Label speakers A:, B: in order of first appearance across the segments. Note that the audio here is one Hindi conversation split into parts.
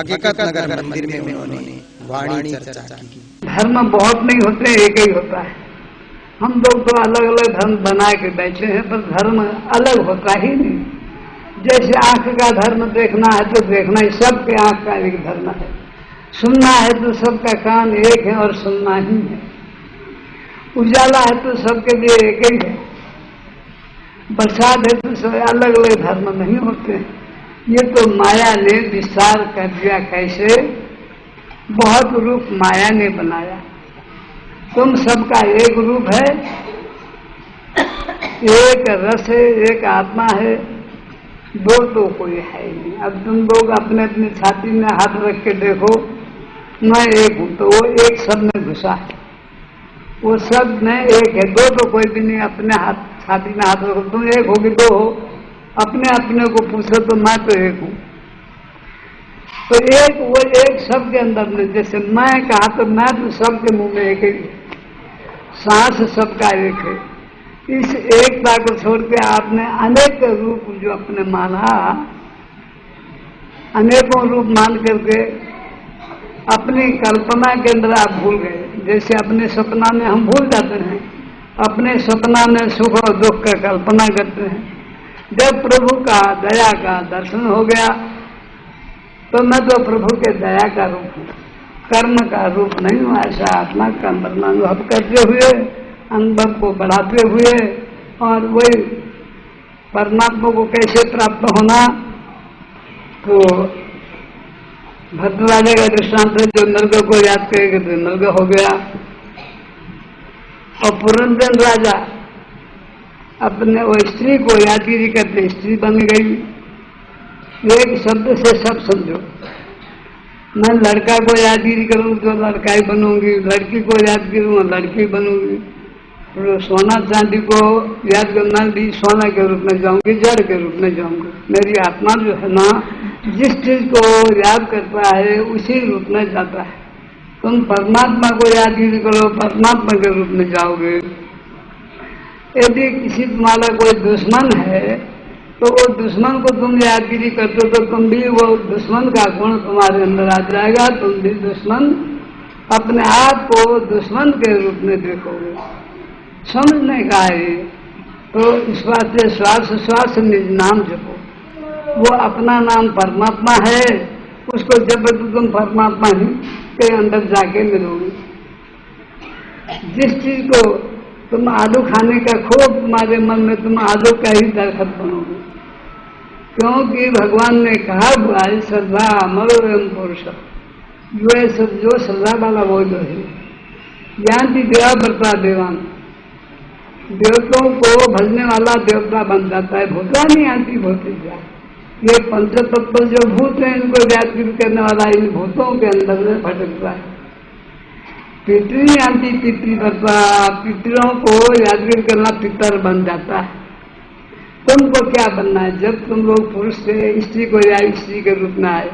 A: हकीकत नगर मंदिर में उन्होंने वाणी चर्चा की।
B: धर्म बहुत नहीं होते, एक ही होता है। हम लोग तो अलग अलग धर्म बना के बैठे हैं, पर धर्म अलग होता ही नहीं। जैसे आंख का धर्म देखना है तो देखना ही, सबके आंख का एक धर्म है। सुनना है तो सबका कान एक है और सुनना ही है। उजाला है तो सबके लिए एक ही है। बरसात है तो सब अलग अलग धर्म नहीं होते। ये तो माया ने विस्तार कर दिया। कैसे? बहुत रूप माया ने बनाया। तुम सबका एक रूप है, एक रस है, एक आत्मा है, दो तो कोई है ही नहीं। अब तुम लोग अपने अपनी छाती में हाथ रख के देखो, मैं एक हूं तो वो एक सब में घुसा है, वो सब में एक है, दो तो कोई भी नहीं। अपने हाथ छाती में हाथ रखो, तुम एक हो कि दो हो? अपने अपने को पूछो तो मैं तो एक हूं। तो एक, वो एक सबके अंदर में। जैसे मैं कहा तो मैं तो सबके मुंह में एक ही, सांस सबका एक है। इस एकता को छोड़ के आपने अनेक रूप जो अपने माना, अनेकों रूप मान करके अपनी कल्पना के अंदर आप भूल गए। जैसे अपने सपना में हम भूल जाते हैं, अपने सपना में सुख और दुख का कल्पना करते हैं। जब प्रभु का दया का दर्शन हो गया तो मैं तो प्रभु के दया का रूप हूँ, कर्म का रूप नहीं हूँ। ऐसा आत्मा का अंदर अनुभव करते हुए, अनुभव को बढ़ाते हुए, और वही परमात्मा को कैसे प्राप्त होना, तो भद्रराजा का दृष्टांत है। जो नरक को याद करेगा तो नरक हो गया। और पुरंदर राजा अपने वो स्त्री को यादगिरी करते, स्त्री बन गई। एक शब्द से सब समझो। मैं लड़का को यादगिरी करूँ तो लड़का ही बनूंगी, लड़की को याद करूँ लड़की बनूंगी। तो सोना चांदी को याद करना भी सोना के रूप में जाऊंगी, जड़ के रूप में जाऊंगी। मेरी आत्मा जो है ना, जिस चीज को याद करता है उसी रूप में जाता है। तुम परमात्मा को यादगिरी करो, परमात्मा के रूप में जाओगे। यदि किसी तुम्हारा कोई दुश्मन है तो वो दुश्मन को तुम यादगिरी करते हो तो तुम भी वो दुश्मन का गुण तुम्हारे अंदर आ जाएगा। तुम भी दुश्मन, अपने आप को दुश्मन के रूप में देखोगे। समझने का है तो इस बात से श्वास श्वास निज नाम जपो। वो अपना नाम परमात्मा है, उसको जब तुम परमात्मा ही के अंदर जाके मिलोगे। जिस चीज को तुम आलू खाने का खूब तुम्हारे मन में, तुम आलू का ही दरखत बनोगे। क्योंकि भगवान ने कहा हुआ है, श्रद्धा अमर एवं पुरुष। जो श्रद्धा वाला वो जो है, ज्ञान देवा बरता देवान, देवताओं को भजने वाला देवता बन जाता है। भूता नहीं आती भूति जा। ये पंच तत्व जो भूत है, इनको यादगिरी करने वाला इन भूतों के अंदर में भटकता है। पितरी आती पितरी करता, पितरों को यादगिरी करना, पितर बन जाता है। तुमको क्या बनना है? जब तुम लोग पुरुष से स्त्री को याद, स्त्री के रूप में आए,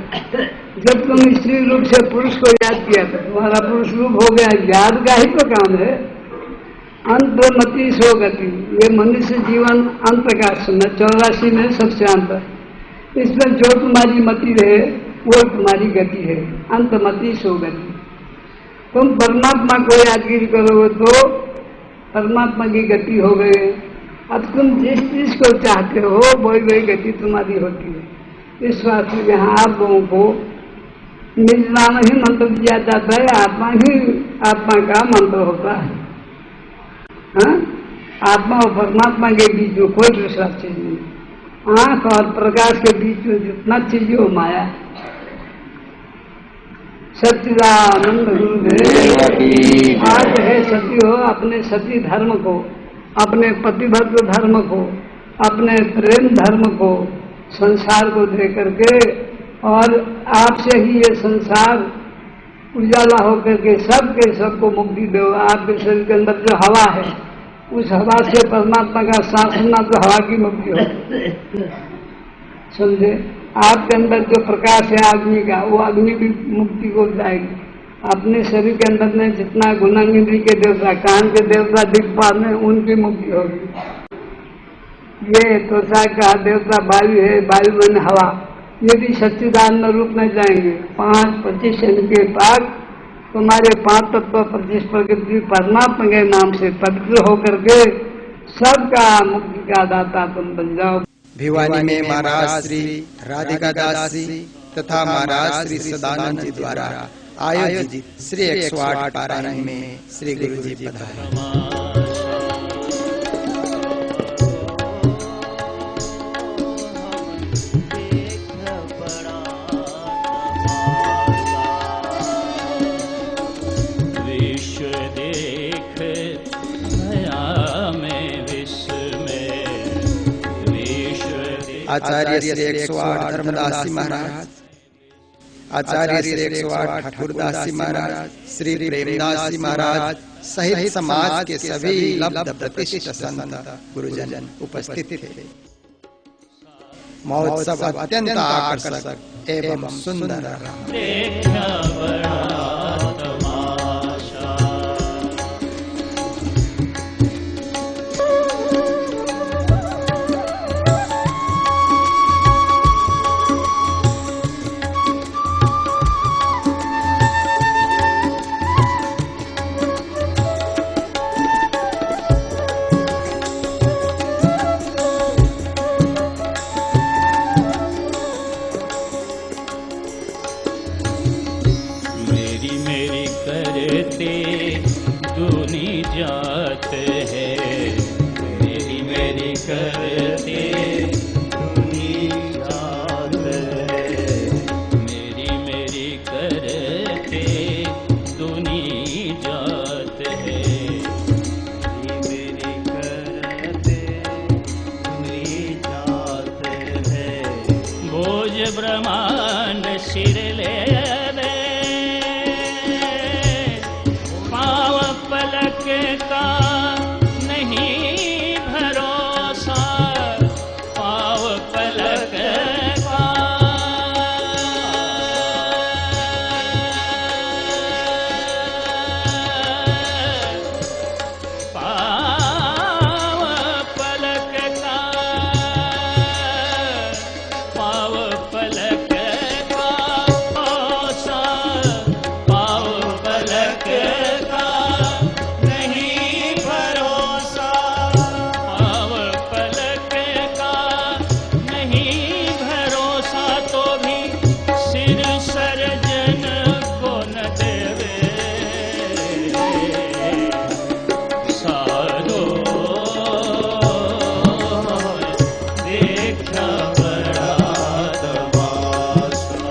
B: जब तुम स्त्री रूप से पुरुष को याद किया तो तुम्हारा पुरुष रूप हो गया। याद का ही तो काम है। अंतमति सो गति, ये मनुष्य जीवन अंत का समय 84 में सबसे अंत है। इसमें जो तुम्हारी मति रहे वो तुम्हारी गति है। अंतमति सो गति। तुम परमात्मा को यादगिरी करोगे तो परमात्मा की गति हो गई। अब तुम जिस चीज को चाहते हो वही वही गति तुम्हारी होती है। इस बात से यहाँ आप लोगों को निज नाम ही मंत्र दिया जाता है। आत्मा ही आत्मा का मंत्र होता है। हाँ? आत्मा और परमात्मा के बीच में कोई दूसरा चीज नहीं। आंख और प्रकाश के बीच में जितना चीज हो माया। सच्चिदानंद गुरुदेव आज है सती हो, अपने सती धर्म को, अपने पतिव्रत धर्म को, अपने प्रेम धर्म को, संसार को दे करके, और आपसे ही ये संसार उजाला होकर के सबके सबको मुक्ति दो। आपके शरीर के अंदर जो हवा है, उस हवा से परमात्मा का सांस लेना तो हवा की मुक्ति हो। समझे? आपके अंदर जो प्रकाश है अग्नि का, वो अग्नि भी मुक्ति को जाएगी। अपने शरीर के अंदर में जितना गुणांगिनी के देवता, कान के देवता, दिक्पाल में, उनकी मुक्ति होगी। ये त्वचा का देवता वायु है, वायु मन हवा, यदि सच्चिदानंद रूप में जाएंगे 5-25 इनके पास, तुम्हारे 5 तत्व 25 प्रकृति परमात्मा के नाम से पवित्र होकर के सबका मुक्ति का दाता तुम बन जाओ।
A: भिवानी में महाराज श्री राधिका दास जी तथा महाराज श्री सदानंद जी द्वारा आयोजित श्री 108 पारायण में श्री गुरु जी पधारे। आचार्य श्री 108 धर्मदास जी महाराज, आचार्य श्री 108 ठाकुरदास जी महाराज, श्री प्रेमदास जी महाराज सहित समाज के सभी लब्ध प्रतिष्ठित संत गुरुजन उपस्थित थे। महोत्सव अत्यंत आकर्षक एवं सुंदर रहा।
C: ब्रह्मांड सिर ले पाव पलक का नहीं भरोसा, पाव पलक का पाव पलक का पाव पलक का भरोसा, पाव पलक का नहीं भरोसा, पाव पलक का नहीं भरोसा, तो भी सिर सर्जन को न देवे सारो देखा बड़ा तमाशा,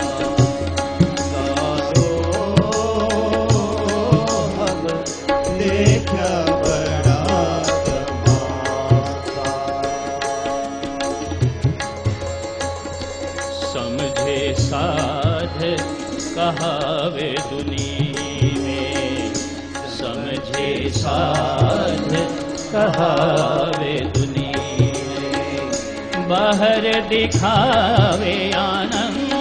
C: सारो देखा बड़ा तमाशा। समझे साध कहावे दुनी में, समझे साध कहावे दुनी में, बाहर दिखावे आनंद,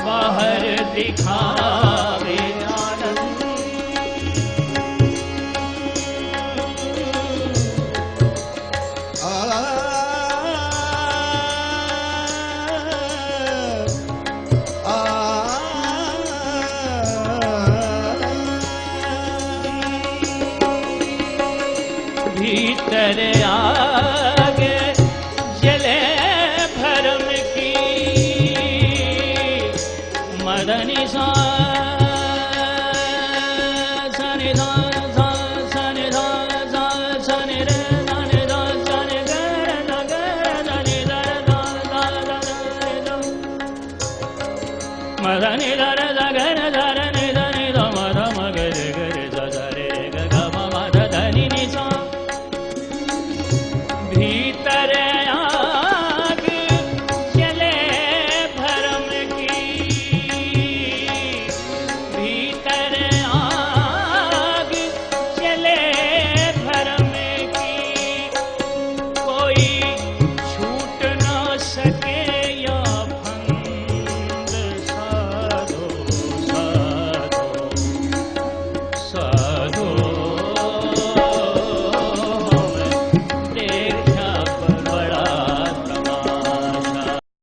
C: बाहर दिखावे आनंद, भीतर आगे जले भरम की मदनी सा सनि धा सा सनि धा सा सनि रे सनि धा सनि गर ध गर धनि धर धा धा धा धा मदनि धा